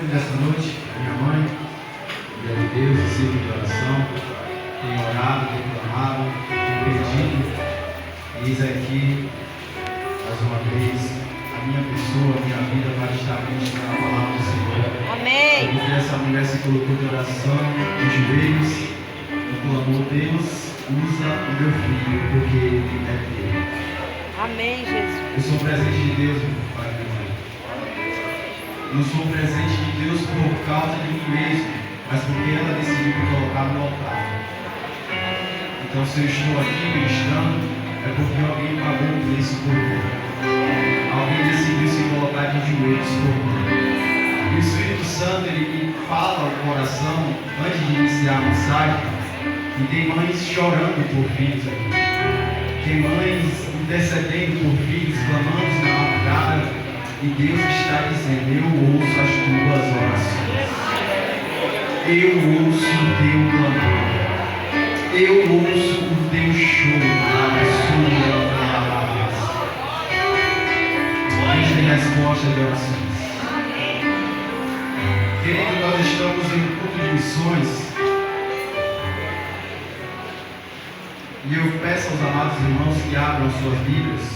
nessa noite, minha mãe, mulher de Deus, discípulo de oração, tem orado, tem clamado, tem pedido, e eis aqui, mais uma vez, a minha pessoa, a minha vida para estar ministrando a palavra do Senhor. Amém. Porque essa mulher se colocou de oração, de joelhos, e clamou: Deus, usa o meu filho, porque ele é teu. Amém, Jesus. Eu sou um presente de Deus, meu pai e minha mãe. Não sou um presente de Deus por causa de mim mesmo, mas porque ela decidiu me colocar no altar. Então, se eu estou aqui ministrando, é porque alguém pagou um preço por mim. Alguém decidiu se colocar de joelhos por mim. E o Espírito Santo, ele me fala ao coração, antes de iniciar a mensagem, que tem mães chorando por filhos aqui. Tem mães intercedendo por filhos, clamando na madrugada, e Deus está dizendo: eu ouço as tuas orações, eu ouço o teu clamor, eu ouço o teu choro, a sua palavra. Deus tem resposta de orações. Querido, nós estamos em um culto de missões. E eu peço aos amados irmãos que abram suas Bíblias.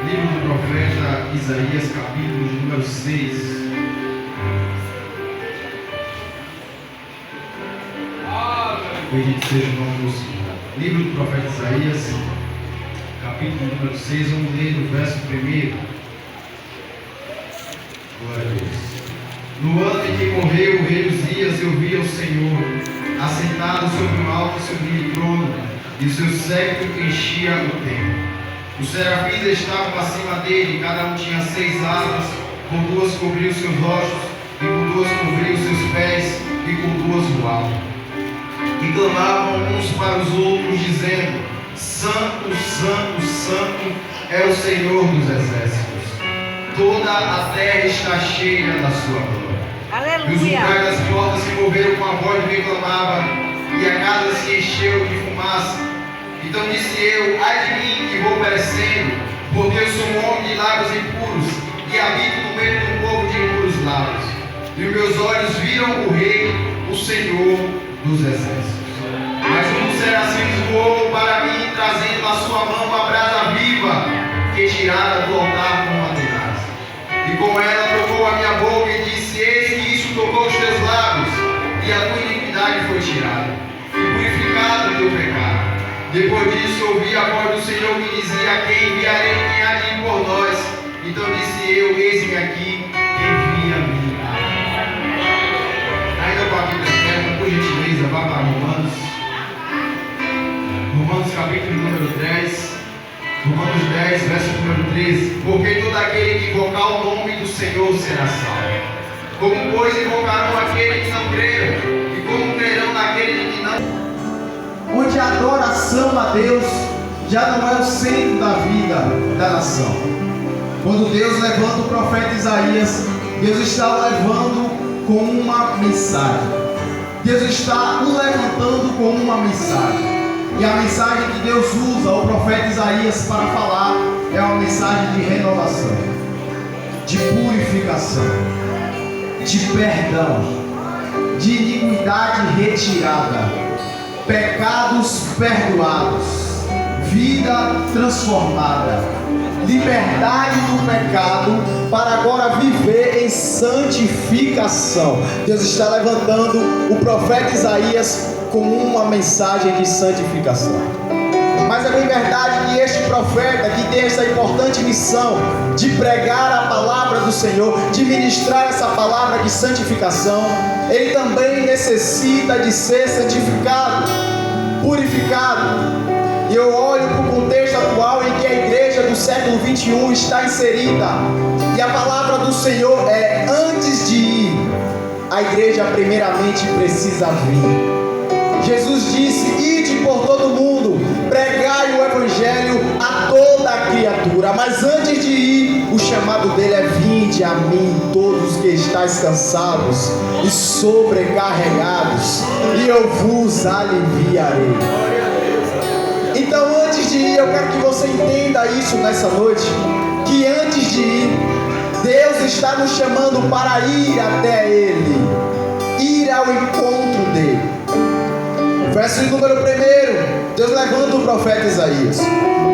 Livro do profeta Isaías, capítulo de número 6. Bendito seja o nome do Senhor. Livro do profeta Isaías, capítulo número 6. Vamos ler do verso 1. Glória a Deus. No ano em que morreu o rei Uzias, eu vi ao Senhor assentado sobre um alto e sublime trono, e o seu séquito enchia o templo. Os serafins estavam acima dele, cada um tinha 6 asas, com 2 cobriu seus rostos, e com 2 cobriu seus pés, e com 2 voavam. E clamavam uns para os outros, dizendo: Santo, Santo, Santo é o Senhor dos exércitos. Toda a terra está cheia da sua glória. Aleluia. E os umbrais das portas se moveram com a voz que clamava, e a casa se encheu de fumaça. Então disse eu: ai de mim que vou perecendo, porque eu sou um homem de lábios impuros, e habito no meio de um povo de impuros lábios. E os meus olhos viram o Rei, o Senhor dos exércitos. Mas um dos serafins voou para mim, trazendo na sua mão uma brasa viva, que tirara do altar com uma tenaz. E com ela tocou a minha boca e disse: eis que isso tocou os teus lábios, e a tua iniquidade foi tirada, e purificado o teu pecado. Depois disso ouvi a voz do Senhor que dizia: quem enviarei, quem há de ir por nós? Então disse eu: eis-me aqui, envia-me. Ainda com a Bíblia aberta, por gentileza, vá para Romanos. Romanos capítulo número 10. Romanos 10, verso número 13. Porque todo aquele que invocar o nome do Senhor será salvo. Como pois invocarão aquele que não creram? E como crerão naquele que não? Onde a adoração a Deus já não é o centro da vida da nação. Quando Deus levanta o profeta Isaías, Deus está o levando com uma mensagem. Deus está o levantando com uma mensagem. E a mensagem que Deus usa o profeta Isaías para falar é uma mensagem de renovação, de purificação, de perdão, de iniquidade retirada, pecados perdoados, vida transformada, liberdade do pecado para agora viver em santificação. Deus está levantando o profeta Isaías com uma mensagem de santificação. Mas é bem verdade que este profeta, que tem essa importante missão de pregar a palavra do Senhor, de ministrar essa palavra de santificação, ele também necessita de ser santificado, purificado. E eu olho para o contexto atual em que a igreja do século 21 está inserida. E a palavra do Senhor é: antes de ir, a igreja primeiramente precisa vir. Jesus disse: ide por todo mundo, pregai o evangelho a toda a criatura. Mas antes de ir, o chamado dele é: vinde a mim todos que estáis cansados e sobrecarregados, e eu vos aliviarei. Então, antes de ir, eu quero que você entenda isso nessa noite, que antes de ir, Deus está nos chamando para ir até Ele, ir ao encontro dEle. Verso número 1, Deus levanta o profeta Isaías.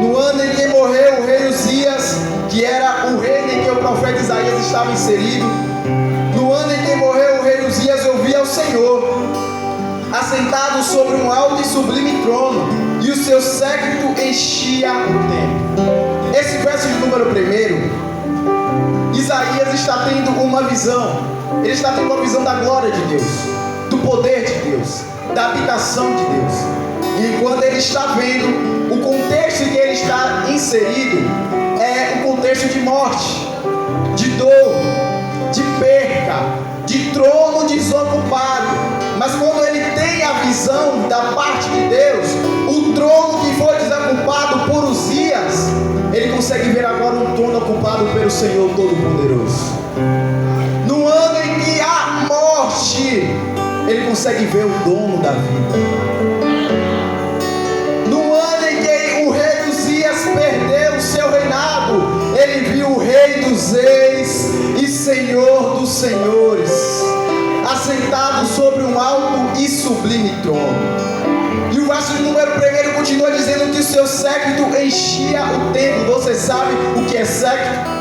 No ano em que morreu o rei Uzias, que era o reino em que o profeta Isaías estava inserido, no ano em que morreu o rei Uzias, eu vi ao Senhor assentado sobre um alto e sublime trono, e o seu séquito enchia o templo. Esse verso de número 1, Isaías está tendo uma visão. Ele está tendo uma visão da glória de Deus, do poder de Deus, da habitação de Deus. E enquanto ele está vendo, o contexto em que ele está inserido é um contexto de morte, de dor, de perca, de trono desocupado. Mas quando ele tem a visão da parte de Deus, o trono que foi desocupado por Uzias, ele consegue ver agora um trono ocupado pelo Senhor Todo-Poderoso. No ano em que há morte, ele consegue ver o dono da vida. No ano em que o rei Uzias perdeu o seu reinado, ele viu o rei dos reis e senhor dos senhores, assentado sobre um alto e sublime trono. E o verso número 1 continua dizendo que o seu séquito enchia o templo. Você sabe o que é séquito?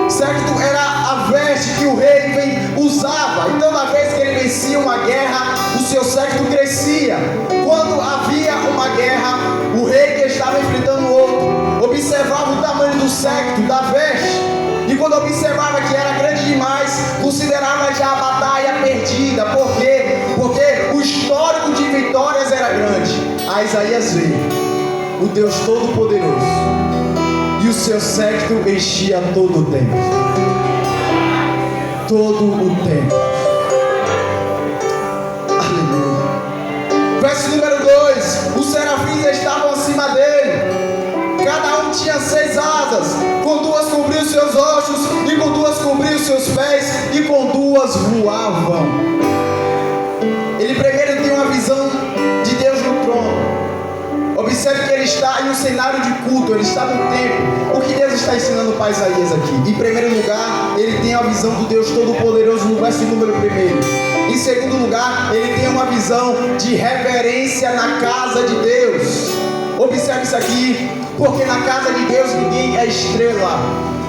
Séquito era a veste que o rei usava. Então, na vez que ele vencia uma guerra, o seu séquito crescia. Quando havia uma guerra, o rei que estava enfrentando o outro observava o tamanho do séquito, da veste, e quando observava que era grande demais, considerava já a batalha perdida. Por quê? Porque o histórico de vitórias era grande. A Isaías veio o Deus Todo-Poderoso, e o seu séquito enchia todo o tempo. Todo o tempo. Aleluia. Verso número 2: os serafins estavam acima dele. Cada um tinha 6 asas, com 2 cobriam os seus ossos, e com 2 cobriam os seus pés, e com 2 voavam. Ele primeiro tem uma visão de Deus no trono. Observe que ele está em um cenário de culto, ele está no templo. O que Deus está ensinando para Isaías aqui? Em primeiro lugar, ele tem a visão do Deus Todo-Poderoso no verso número 1. Em segundo lugar, ele tem uma visão de reverência na casa de Deus. Observe isso aqui, porque na casa de Deus ninguém é estrela.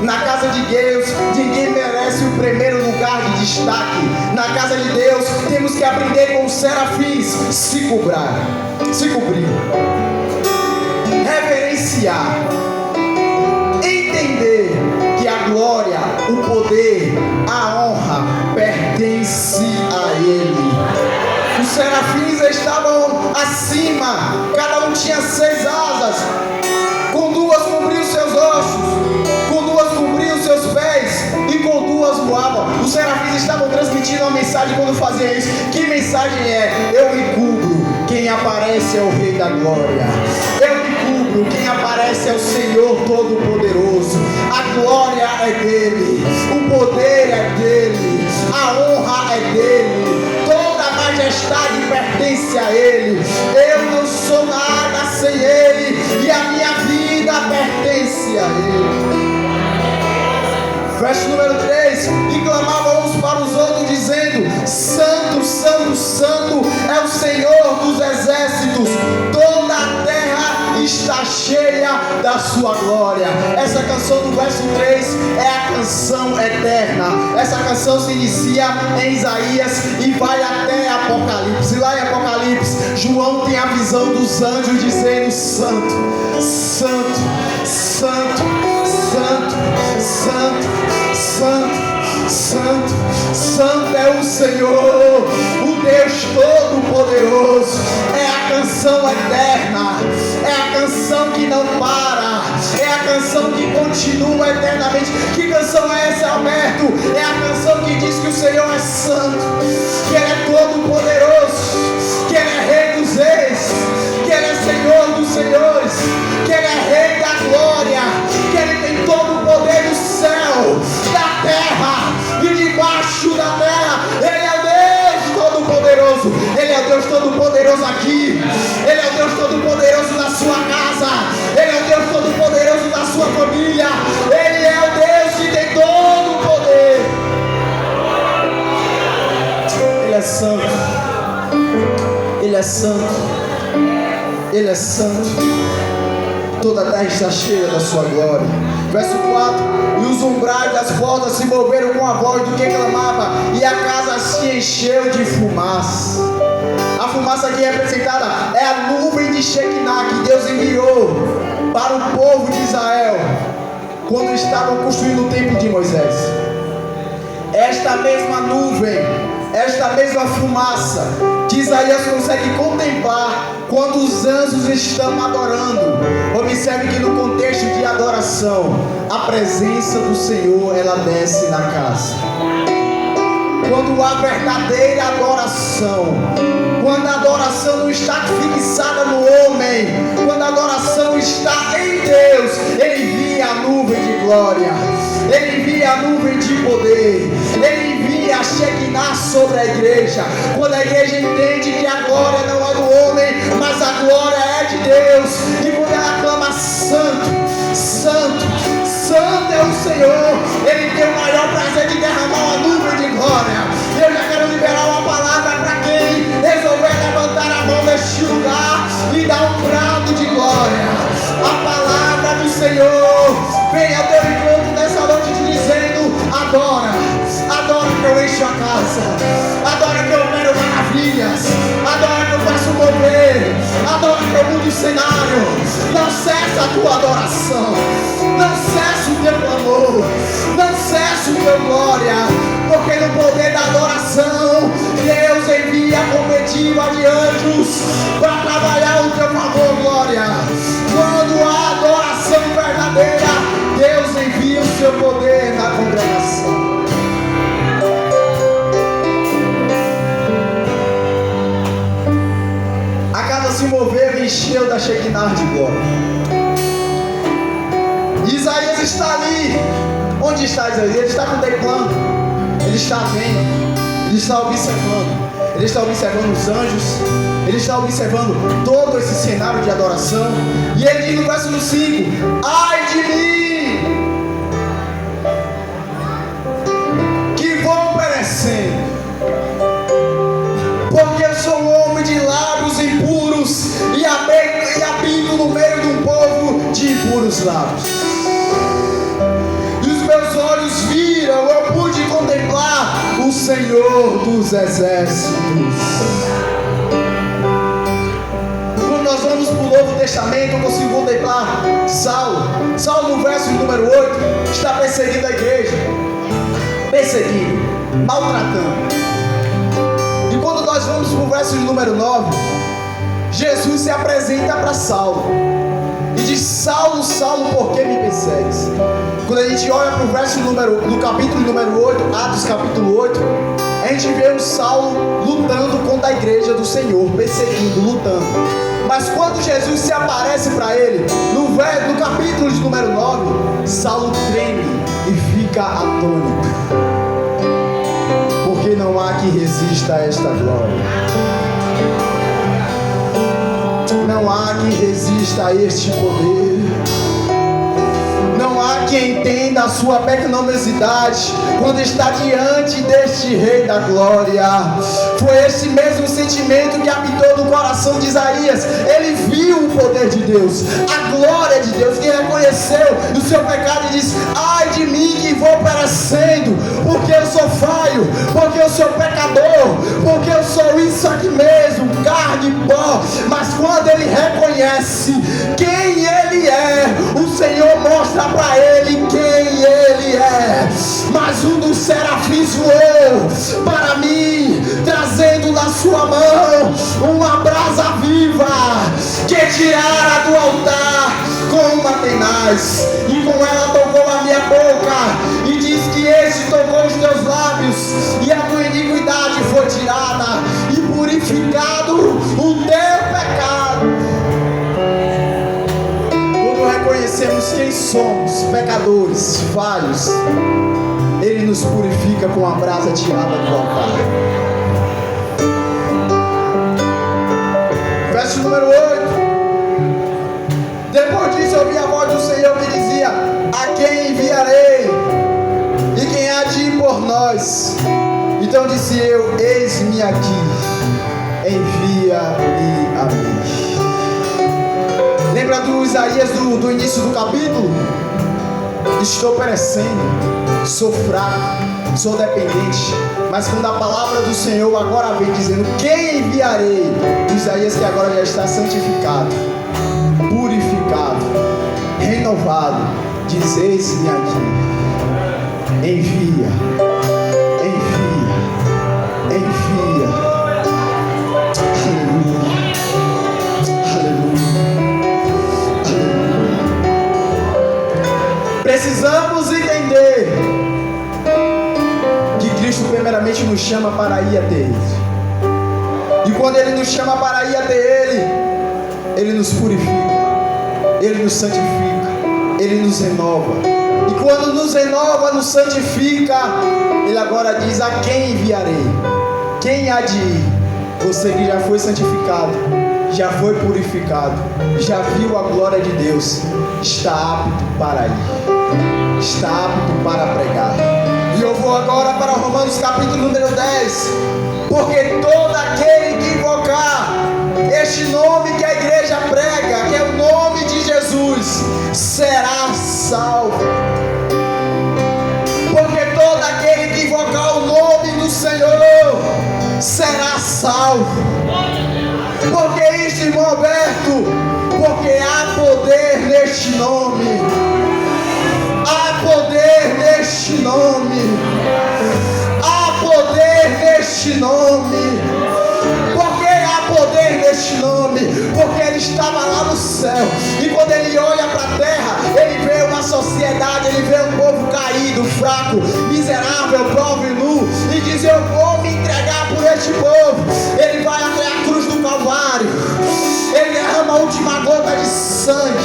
Na casa de Deus ninguém merece o primeiro lugar de destaque. Na casa de Deus temos que aprender com os serafins, se cobrir, reverenciar, entender que a glória, o poder, a honra pertence a Ele. Os serafins estavam acima, cada um tinha 6 asas, com 2 cobriam os seus ossos, com 2 cobriam os seus pés, e com 2 voavam. Os serafins estavam transmitindo uma mensagem quando faziam isso. Que mensagem é? Eu me cubro, quem aparece é o Rei da Glória. Eu me cubro, quem aparece é o Senhor Todo-Poderoso. A glória é dele, o poder é dele, a honra é dele, toda a majestade pertence a Ele. Eu não sou nada sem Ele, e a minha vida pertence a Ele. Verso número 3: e clamavam uns para os outros, dizendo: Santo, Santo, Santo é o Senhor dos exércitos, toda a terra está cheia da sua glória. Essa canção do verso 3 é a canção eterna. Essa canção se inicia em Isaías e vai até Apocalipse. Lá em Apocalipse, João tem a visão dos anjos dizendo: Santo, Santo, Santo, Santo, Santo, Santo, Santo, Santo é o Senhor, o Deus Todo-Poderoso. É a canção eterna, é a canção que não para, é a canção que continua eternamente. Que canção é essa, Alberto? É a canção que diz que o Senhor é santo, que Ele é todo-poderoso, que Ele é Rei dos reis, que Ele é Senhor dos senhores, que Ele é Rei da glória, que Ele tem todo o poder do céu, da terra e debaixo da terra. Ele é o Deus Todo-Poderoso. Ele é o Deus Todo-Poderoso aqui. Ele é o Deus Todo-Poderoso na sua casa. Ele é o Deus Todo-Poderoso na sua família. Ele é o Deus que tem todo o poder. é santo. Ele é santo. Toda a terra está cheia da sua glória. Verso 4: e os umbrais das portas se moveram com a voz do que clamava, e a casa se encheu de fumaça. A fumaça aqui representada é a nuvem de Shekinah que Deus enviou para o povo de Israel quando estavam construindo o templo de Moisés. Esta mesma nuvem, esta mesma fumaça que Isaías consegue contemplar quando os anjos estão adorando. Observe que no contexto de adoração, a presença do Senhor, ela desce na casa. Quando há verdadeira adoração, quando a adoração não está fixada no homem, quando a adoração está em Deus, Ele envia a nuvem de glória, Ele envia a nuvem de poder, Ele envia a Shekinah sobre a igreja. Quando a igreja entende que a glória não é do homem, mas a glória é de Deus, e quando ela clama santo, santo, santo é o Senhor, Ele tem o maior prazer de derramar uma nuvem de glória. Eu já quero liberar uma palavra para quem resolver levantar a mão neste lugar e dar um brado de glória. A palavra do Senhor vem ao teu encontro nessa noite te dizendo: adora, adora que eu encho a casa, adora que eu opero maravilhas, adora que eu faço mover, adora que eu mudo o cenário. Não cessa a tua adoração, não cessa o teu clamor, não cessa o teu glória, porque no poder da adoração Deus envia a comitiva de anjos para trabalhar o teu favor, glória. Quando há adoração verdadeira, Deus envia o seu poder na congregação. A casa se moveu e encheu da Shekinah de glória. Isaías está ali. Onde está Isaías? Ele está contemplando, ele está vendo, ele está observando, ele está observando os anjos, ele está observando todo esse cenário de adoração. E ele diz no verso 5: ai de mim, que vou perecendo, porque eu sou um homem de lábios impuros e habito no meio de um povo de impuros lábios. Meus olhos viram, eu pude contemplar o Senhor dos exércitos. Quando nós vamos para o Novo Testamento, eu consigo contemplar Saulo. Saulo, no verso número 8, está perseguindo a igreja, perseguindo, maltratando. E quando nós vamos para o verso número 9, Jesus se apresenta para Saulo e diz: Saulo, Saulo, por que me persegues? Quando a gente olha para o verso no capítulo número 8, Atos capítulo 8, a gente vê o Saulo lutando contra a igreja do Senhor, perseguindo, lutando. Mas quando Jesus se aparece para ele, no capítulo de número 9, Saulo treme e fica atônito, porque não há que resista a esta glória. Não há quem resista a este poder. Não há quem entenda a sua pecaminosidade quando está diante deste Rei da Glória. Foi esse mesmo sentimento que habitou no coração de Isaías. Ele viu o poder de Deus, a glória de Deus, que reconheceu o seu pecado e disse: ai de mim que vou perecendo, porque eu sou falho, porque eu sou pecador, porque eu sou isso aqui mesmo, carne e pó. Mas quando ele reconhece quem ele é, o Senhor mostra para ele quem ele é. Mas um dos serafins voou para mim, trazendo na sua mão uma brasa viva que tirara do altar com uma tenaz, e com ela tocou a minha boca e diz que este tocou os teus lábios, e a tua iniquidade foi tirada e purificado o teu pecado. Reconhecemos quem somos, pecadores, falhos, Ele nos purifica com a brasa tirada do altar. Verso número 8. Depois disso eu ouvi a voz do Senhor que dizia: a quem enviarei? E quem há de ir por nós? Então disse eu: eis-me aqui, envia-me a mim. Lembra do Isaías do início do capítulo? Estou perecendo, sou fraco, sou dependente, mas quando a palavra do Senhor agora vem dizendo: quem enviarei? Isaías que agora já está santificado, purificado, renovado, diz: eis-me aqui, envia, envia, envia. Aleluia, aleluia, aleluia. Precisamos entender que Cristo primeiramente nos chama para ir até Ele. E quando Ele nos chama para ir até Ele, Ele nos purifica, Ele nos santifica, Ele nos renova. E quando nos renova, nos santifica, Ele agora diz: a quem enviarei? Quem há de ir? Você que já foi santificado, já foi purificado, já viu a glória de Deus, está apto para ir, está apto para pregar. E eu vou agora para Romanos capítulo número 10. Porque todo aquele que invocar este nome que a igreja prega, que é o nome de Jesus, será salvo. Porque todo aquele que invocar o nome do Senhor será salvo. Porque isto, irmão Alberto, porque há poder neste nome. Há poder neste nome. Há poder neste nome. Por que há poder neste nome? Porque ele estava lá no céu. E quando ele olha para a terra, ele vê uma sociedade, ele vê um povo caído, fraco, miserável, pobre e nu. E diz: eu vou me entregar por este povo. Ele vai até a cruz do Calvário. Ele derrama a última gota de sangue.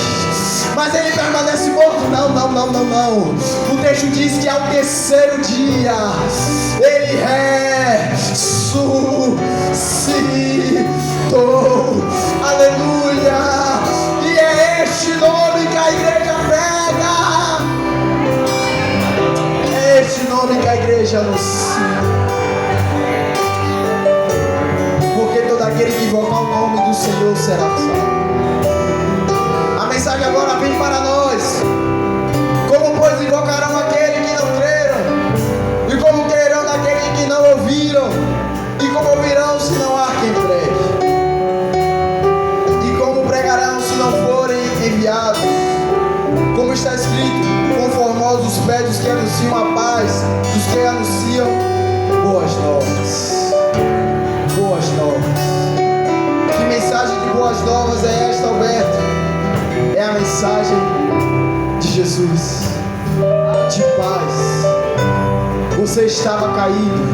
Mas ele permanece morto? Não. O texto diz que ao terceiro dia ele ressuscitou. Aleluia! E é este nome que a igreja prega. É este nome que a igreja anuncia. Porque todo aquele que invocar o nome do Senhor será salvo. A mensagem agora vem para nós. Como, pois, invocarão aquele que não creram? E como crerão naquele que não ouviram? E como ouvirão se não há quem pregue? E como pregarão se não forem enviados? Como está escrito: conformosos os pés dos que anunciam a paz, dos que anunciam boas novas. Boas novas. Que mensagem de boas novas é esta, Alberto? É a mensagem de Jesus, de paz. Você estava caído,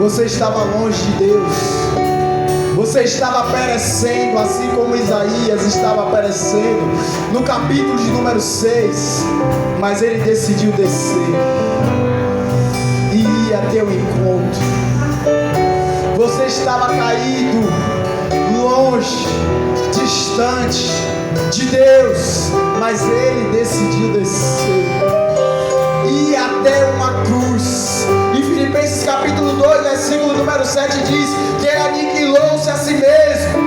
você estava longe de Deus, você estava perecendo, assim como Isaías estava perecendo no capítulo de número 6. Mas ele decidiu descer e ir até o encontro. Você estava caído, longe, distante de Deus, mas ele decidiu descer, ir até uma cruz. E Filipenses capítulo 2, versículo número 7 diz que ele aniquilou-se a si mesmo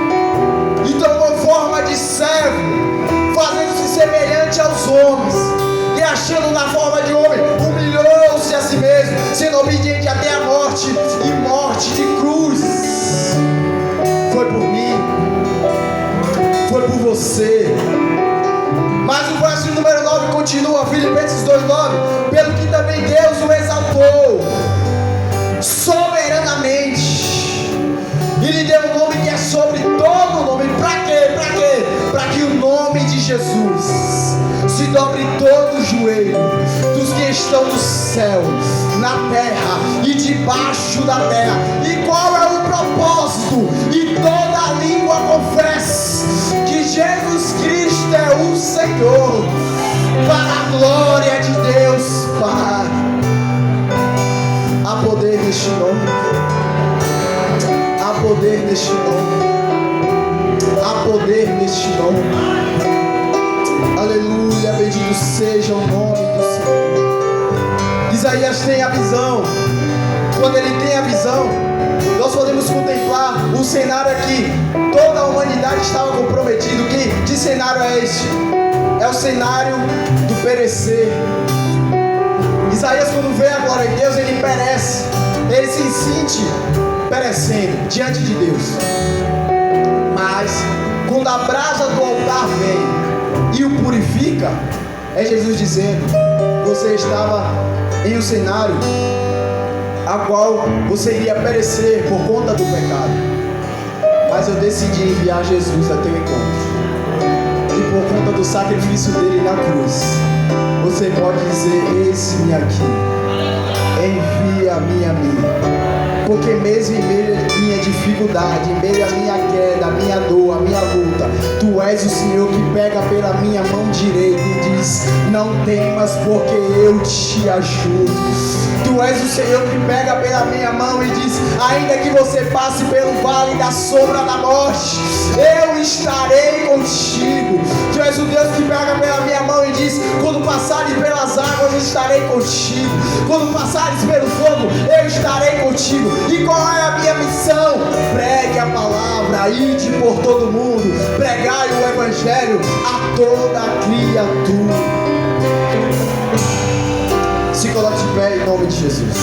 e tomou forma de servo, fazendo-se semelhante aos homens, e achando na forma de homem, humilhou-se a si mesmo, sendo obediente até a morte, e morte de cruz. Foi por mim, foi por você. Mas o verso número 9 continua, Filipenses 2,9: pelo que também Deus o exaltou soberanamente e lhe deu um nome que é sobre todo nome. Para quê? Para que o nome de Jesus se dobre todo o joelho dos que estão no céu, na terra e debaixo da terra. E qual é o propósito? E toda a língua confesse que Jesus Cristo é o Senhor, para a glória de Deus Pai. Há poder neste nome. Há poder neste nome. Há poder neste nome. Aleluia, bendito seja o nome do Senhor. Isaías tem a visão. Quando ele tem a visão, nós podemos contemplar um cenário aqui. Toda a humanidade estava comprometida. Que cenário é este? É o cenário do perecer. Isaías, quando vê a glória de Deus, ele perece. Ele se sente perecendo diante de Deus. Mas quando a brasa do altar vem e o purifica, é Jesus dizendo: você estava em um cenário a qual você iria perecer por conta do pecado, mas eu decidi enviar Jesus a teu encontro, e por conta do sacrifício dele na cruz, você pode dizer: eis-me aqui, envia-me a mim. Porque mesmo em meio à minha dificuldade, em meio à minha queda, à minha dor, à minha luta, Tu és o Senhor que pega pela minha mão direita e diz: não temas, porque eu te ajudo. Tu és o Senhor que pega pela minha mão e diz: ainda que você passe pelo vale da sombra da morte, eu estarei contigo. Tu és o Deus que pega pela minha mão e diz: quando passares pelas águas, eu estarei contigo. Quando passares pelo fogo, eu estarei contigo. E qual é a minha missão? Pregue a palavra, ide por todo mundo, pregai o evangelho a toda criatura. Se coloque de pé em nome de Jesus.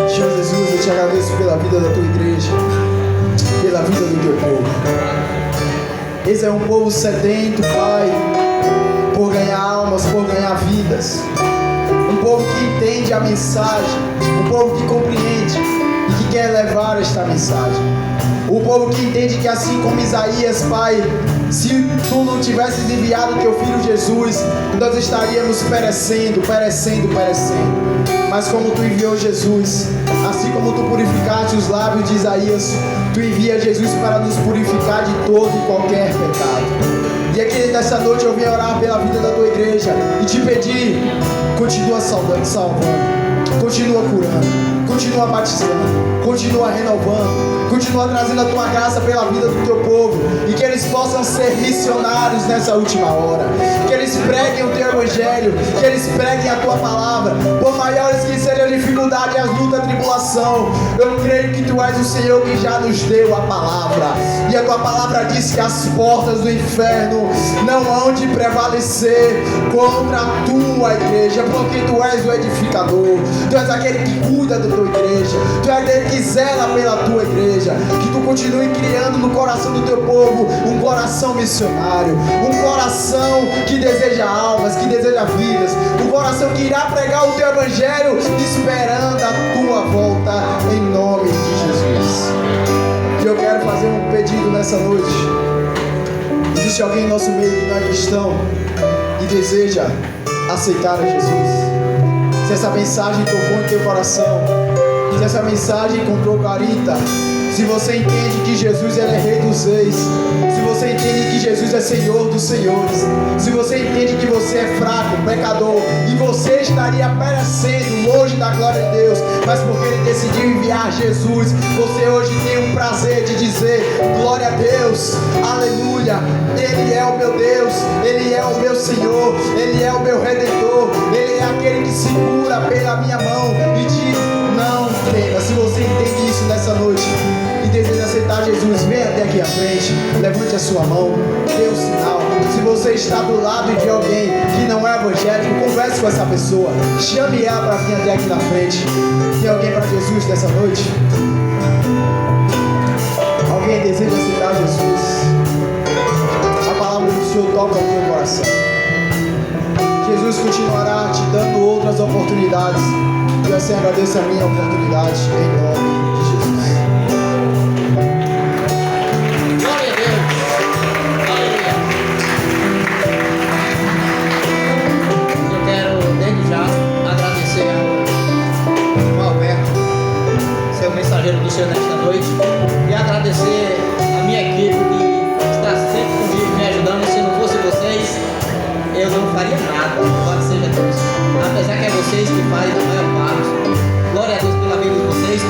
Senhor Jesus, eu te agradeço pela vida da tua igreja, pela vida do teu povo. Esse é um povo sedento, Pai, por ganhar almas, por ganhar vidas. Um povo que entende a mensagem, um povo que compreende e que quer levar esta mensagem. Um povo que entende que, assim como Isaías, Pai, se Tu não tivesses enviado o Teu Filho Jesus, nós estaríamos perecendo. Mas como Tu enviou Jesus, assim como Tu purificaste os lábios de Isaías, Tu envia Jesus para nos purificar de todo e qualquer pecado. E aqui nessa noite eu vim orar pela vida da Tua igreja e te pedir: continua salvando, continua curando, continua batizando, continua renovando, continua trazendo a Tua graça pela vida do Teu povo, e que eles possam ser missionários nessa última hora, que eles preguem o Teu evangelho, que eles preguem a Tua palavra, por maiores que sejam a dificuldade, as lutas, a tribulação. Eu creio que Tu és o Senhor que já nos deu a palavra, e a Tua palavra diz que as portas do inferno não hão de prevalecer contra a Tua igreja, porque Tu és o edificador, Tu és aquele que cuida da Tua igreja, Tu és aquele que zela pela Tua igreja. Que Tu continue criando no coração do Teu povo um coração missionário, um coração que deseja almas, que deseja vidas, um coração que irá pregar o Teu evangelho esperando a Tua volta, em nome de Jesus. E eu quero fazer um pedido nessa noite. Existe alguém em nosso meio que não é cristão e deseja aceitar a Jesus? Se essa mensagem tocou em teu coração, se essa mensagem encontrou guarita, se você entende que Jesus ele é Rei dos Reis, se você entende que Jesus é Senhor dos Senhores, se você entende que você é fraco, pecador, e você estaria perecendo longe da glória de Deus, mas porque Ele decidiu enviar Jesus, você hoje tem um prazer de dizer: glória a Deus, aleluia, Ele é o meu Deus, Ele é o meu Senhor, Ele é o meu Redentor, Ele é aquele que segura pela minha mão e diz: não tema. Se você entende isso nessa noite e deseja aceitar Jesus, venha até aqui à frente, levante a sua mão, dê um sinal. Se você está do lado de alguém que não é evangélico, converse com essa pessoa, chame ela para vir até aqui na frente. Tem alguém para Jesus nessa noite? Alguém deseja aceitar Jesus? A palavra do Senhor toca o teu coração. Jesus continuará te dando outras oportunidades, e eu assim agradeço a minha oportunidade em nome de Jesus. Glória a Deus. Aleluia. Eu quero desde já agradecer ao Alberto, seu mensageiro do Senhor nesta noite, e agradecer a minha equipe que está sempre comigo, me ajudando. Se não fosse vocês, eu não faria nada. Glória seja Deus. Apesar que é vocês que fazem a maior parte. Glória a Deus pela vida de vocês.